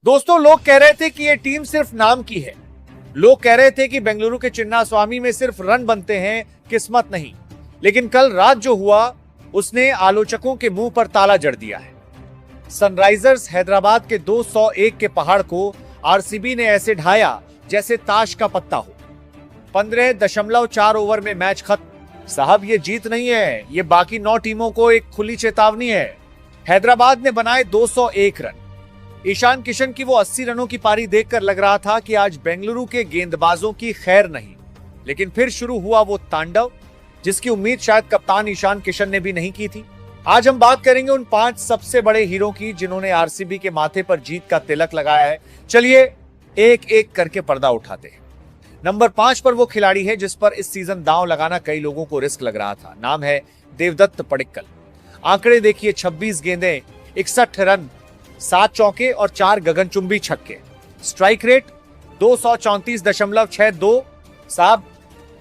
दोस्तों, लोग कह रहे थे कि ये टीम सिर्फ नाम की है। लोग कह रहे थे कि बेंगलुरु के चिन्नास्वामी में सिर्फ रन बनते हैं, किस्मत नहीं। लेकिन कल रात जो हुआ उसने आलोचकों के मुंह पर ताला जड़ दिया है। सनराइजर्स हैदराबाद के 201 के पहाड़ को आरसीबी ने ऐसे ढाया जैसे ताश का पत्ता हो। 15.4 ओवर में मैच खत्म। साहब, ये जीत नहीं है, ये बाकी 9 टीमों को एक खुली चेतावनी है। हैदराबाद ने बनाए 201 रन। ईशान किशन की वो 80 रनों की पारी देखकर लग रहा था कि आज बेंगलुरु के गेंदबाजों की खैर नहीं। लेकिन फिर शुरू हुआ वो तांडव जिसकी उम्मीद शायद कप्तान ईशान किशन ने भी नहीं की थी। आज हम बात करेंगे उन 5 सबसे बड़े हीरो की जिन्होंने आरसीबी के माथे पर जीत का तिलक लगाया है। चलिए एक एक करके पर्दा उठाते हैं। नंबर 5 पर वो खिलाड़ी है जिस पर इस सीजन दांव लगाना कई लोगों को रिस्क लग रहा था। नाम है देवदत्त पडिक्कल। आंकड़े देखिए, 26 गेंदें, 61 रन, 7 चौके और 4 गगनचुंबी छक्के। Strike rate 234.62। साहब,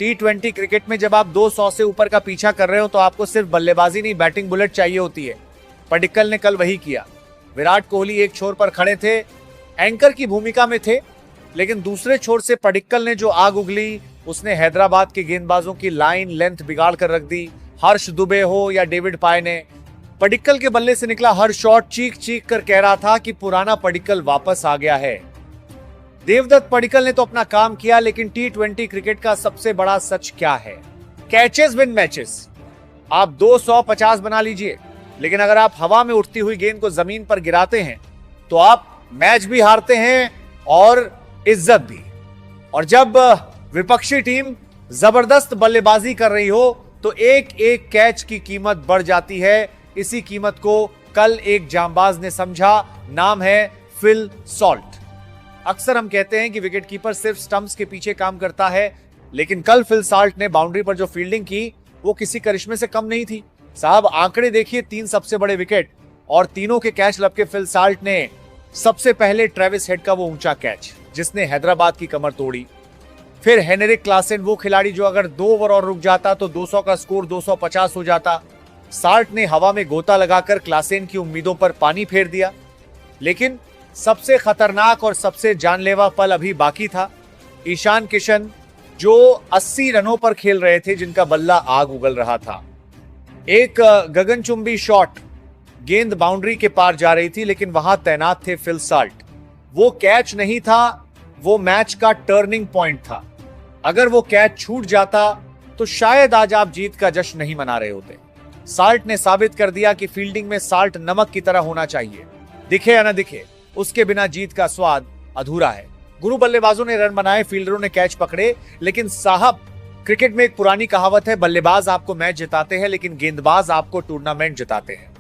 T20 क्रिकेट में जब आप 200 से ऊपर का पीछा कर रहे हो तो आपको सिर्फ बल्लेबाजी नहीं, बैटिंग बुलेट चाहिए होती है। पडिक्कल ने कल वही किया। विराट कोहली एक छोर पर खड़े थे, एंकर की भूमिका में थे, लेकिन दूसरे छोर से पडिक्कल ने जो आग उगली उसने हैदराबाद के गेंदबाजों की लाइन लेंथ बिगाड़ कर रख दी। हर्ष दुबे हो या डेविड पाय ने, पडिक्कल के बल्ले से निकला हर शॉट चीख चीख कर कह रहा था कि पुराना पडिक्कल वापस आ गया है। देवदत्त पडिक्कल ने तो अपना काम किया, लेकिन T20 क्रिकेट का सबसे बड़ा सच क्या है? Catches win matches. आप 250 बना लीजिए, लेकिन अगर आप हवा में उठती हुई गेंद को जमीन पर गिराते हैं तो आप मैच भी हारते हैं और इज्जत भी। और जब विपक्षी टीम जबरदस्त बल्लेबाजी कर रही हो तो एक एक कैच की कीमत बढ़ जाती है। इसी कीमत को कल एक जांबाज ने समझा। नाम है फिल सॉल्ट। अक्सर हम कहते हैं कि विकेटकीपर सिर्फ स्टंप्स के पीछे काम करता है, लेकिन कल फिल सॉल्ट ने बाउंड्री पर जो फील्डिंग की वो किसी करिश्मे से कम नहीं थी। साहब, आंकड़े देखिए, 3 सबसे बड़े विकेट और तीनों के कैच लपके फिल सॉल्ट ने। सबसे पहले ट्रेविस हेड का वो ऊंचा कैच जिसने हैदराबाद की कमर तोड़ी। फिर हेनरिक क्लासेन, वो खिलाड़ी जो अगर 2 ओवर और रुक जाता तो 200 का स्कोर 250 हो जाता। सॉल्ट ने हवा में गोता लगाकर क्लासेन की उम्मीदों पर पानी फेर दिया। लेकिन सबसे खतरनाक और सबसे जानलेवा पल अभी बाकी था। ईशान किशन जो 80 रनों पर खेल रहे थे, जिनका बल्ला आग उगल रहा था। एक गगनचुंबी शॉट, गेंद बाउंड्री के पार जा रही थी, लेकिन वहां तैनात थे फिल सॉल्ट। वो कैच नहीं था, वो मैच का टर्निंग पॉइंट था। अगर वो कैच छूट जाता तो शायद आज आप जीत का जश्न नहीं मना रहे होते। सॉल्ट ने साबित कर दिया कि फील्डिंग में सॉल्ट नमक की तरह होना चाहिए। दिखे या ना दिखे, उसके बिना जीत का स्वाद अधूरा है। गुरु बल्लेबाजों ने रन बनाए, फील्डरों ने कैच पकड़े, लेकिन साहब, क्रिकेट में एक पुरानी कहावत है, बल्लेबाज आपको मैच जिताते हैं लेकिन गेंदबाज आपको टूर्नामेंट जिताते हैं।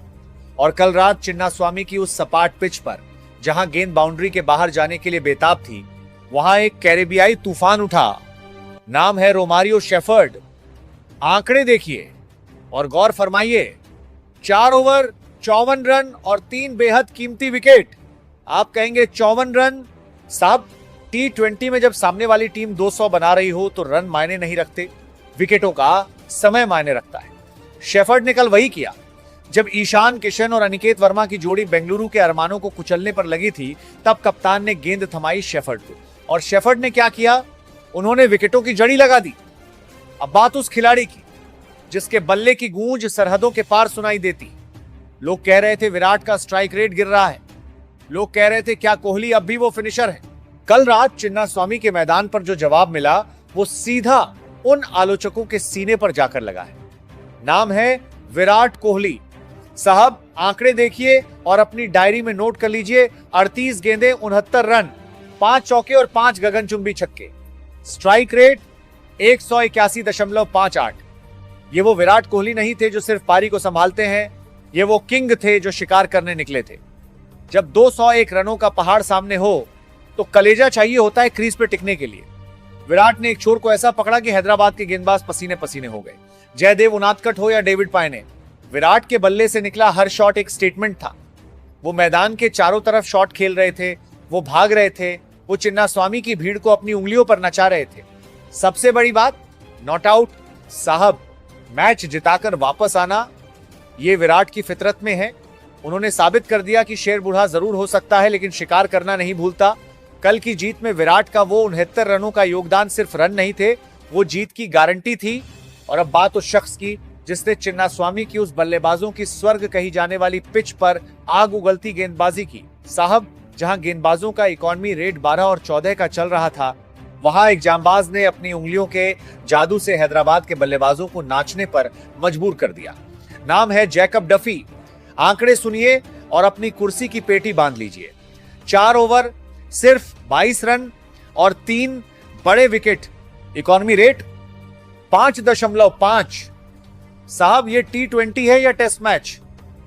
और कल रात चिन्नास्वामी की उस सपाट पिच पर जहां गेंद बाउंड्री के बाहर जाने के लिए बेताब थी, वहां एक कैरेबियाई तूफान उठा। नाम है रोमारियो शेफर्ड। आंकड़े देखिए और गौर फरमाइए, 4 ओवर 54 रन और 3 बेहद कीमती विकेट। आप कहेंगे 54 रन? साहब, T20 में जब सामने वाली टीम 200 बना रही हो तो रन मायने नहीं रखते, विकेटों का समय मायने रखता है। शेफर्ड ने कल वही किया। जब ईशान किशन और अनिकेत वर्मा की जोड़ी बेंगलुरु के अरमानों को कुचलने पर लगी थी, तब कप्तान ने गेंद थमाई शेफर्ड को। और शेफर्ड ने क्या किया? उन्होंने विकेटों की जड़ी लगा दी। अब बात उस खिलाड़ी की जिसके बल्ले की गूंज सरहदों के पार सुनाई देती। लोग कह रहे थे विराट का स्ट्राइक रेट गिर रहा है। लोग कह रहे थे क्या कोहली अब भी वो फिनिशर है? कल रात चिन्नास्वामी के मैदान पर जो जवाब मिला वो सीधा उन आलोचकों के सीने पर जाकर लगा है। नाम है विराट कोहली। साहब, आंकड़े देखिए और अपनी डायरी में नोट कर लीजिए। 38 गेंदें, 69 रन, 5 चौके और 5 गगनचुंबी छक्के। Strike rate 181.58। ये वो विराट कोहली नहीं थे जो सिर्फ पारी को संभालते हैं, ये वो किंग थे जो शिकार करने निकले थे। जब 201 रनों का पहाड़ सामने हो तो कलेजा चाहिए होता है क्रीज पे टिकने के लिए। विराट ने एक छोर को ऐसा पकड़ा कि हैदराबाद के गेंदबाज पसीने पसीने हो गए। जयदेव उनादकट हो या डेविड पाय ने, विराट के बल्ले से निकला हर शॉट एक स्टेटमेंट था। वो मैदान के चारों तरफ शॉट खेल रहे थे, वो भाग रहे थे, वो चिन्नास्वामी की भीड़ को अपनी उंगलियों पर नचा रहे थे। सबसे बड़ी बात, नॉट आउट। साहब, मैच जिताकर वापस आना ये विराट की फितरत में है। उन्होंने साबित कर दिया कि शेर बूढ़ा जरूर हो सकता है लेकिन शिकार करना नहीं भूलता। कल की जीत में विराट का वो 69 रनों का योगदान सिर्फ रन नहीं थे, वो जीत की गारंटी थी। और अब बात उस शख्स की जिसने चिन्नास्वामी की उस बल्लेबाजों की स्वर्ग कही जाने वाली पिच पर आग उगलती गेंदबाजी की। साहब, जहां गेंदबाजों का इकॉनमी रेट 12 और 14 का चल रहा था, वहां एक जांबाज ने अपनी उंगलियों के जादू से हैदराबाद के बल्लेबाजों को नाचने पर मजबूर कर दिया। नाम है जैकब डफी। आंकड़े सुनिए और अपनी कुर्सी की पेटी बांध लीजिए। 4 ओवर, सिर्फ 22 रन और 3 बड़े विकेट, इकॉनमी रेट 5.5। साहब, ये T20 है या टेस्ट मैच?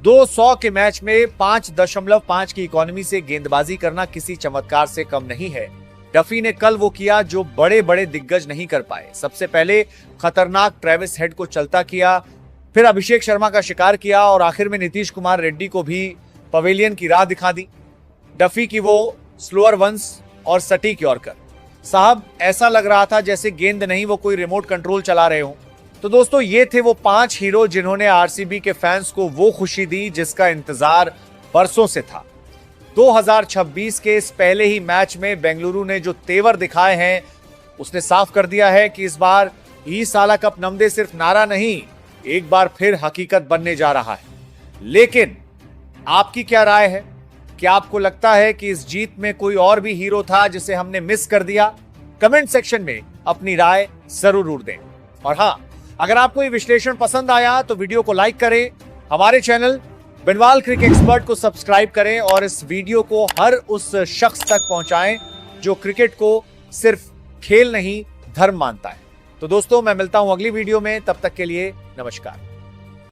200 के मैच में 5.5 की इकॉनमी से गेंदबाजी करना किसी चमत्कार से कम नहीं है। डफी ने कल वो किया जो बड़े बड़े दिग्गज नहीं कर पाए। सबसे पहले खतरनाक ट्रेविस हेड को चलता किया, फिर अभिषेक शर्मा का शिकार किया और आखिर में नीतीश कुमार रेड्डी को भी पवेलियन की राह दिखा दी। डफी की वो स्लोअर वंस और सटीक यॉर्कर। साहब, ऐसा लग रहा था जैसे गेंद नहीं, वो कोई रिमोट कंट्रोल चला रहे हो। तो दोस्तों, ये थे वो 5 हीरो जिन्होंने आरसीबी के फैंस को वो खुशी दी जिसका इंतजार बरसों से था। 2026 के इस पहले ही मैच में बेंगलुरु ने जो तेवर दिखाए हैं, उसने साफ कर दिया है कि इस बार ई साला कप नमदे सिर्फ नारा नहीं, एक बार फिर हकीकत बनने जा रहा है। लेकिन आपकी क्या राय है? क्या आपको लगता है कि इस जीत में कोई और भी हीरो था जिसे हमने मिस कर दिया? कमेंट सेक्शन में अपनी राय जरूर दें। और हाँ, अगर आपको ये विश्लेषण पसंद आया तो वीडियो को लाइक करें, हमारे चैनल बिनवाल क्रिकेट एक्सपर्ट को सब्सक्राइब करें और इस वीडियो को हर उस शख्स तक पहुंचाएं जो क्रिकेट को सिर्फ खेल नहीं, धर्म मानता है। तो दोस्तों, मैं मिलता हूं अगली वीडियो में, तब तक के लिए नमस्कार।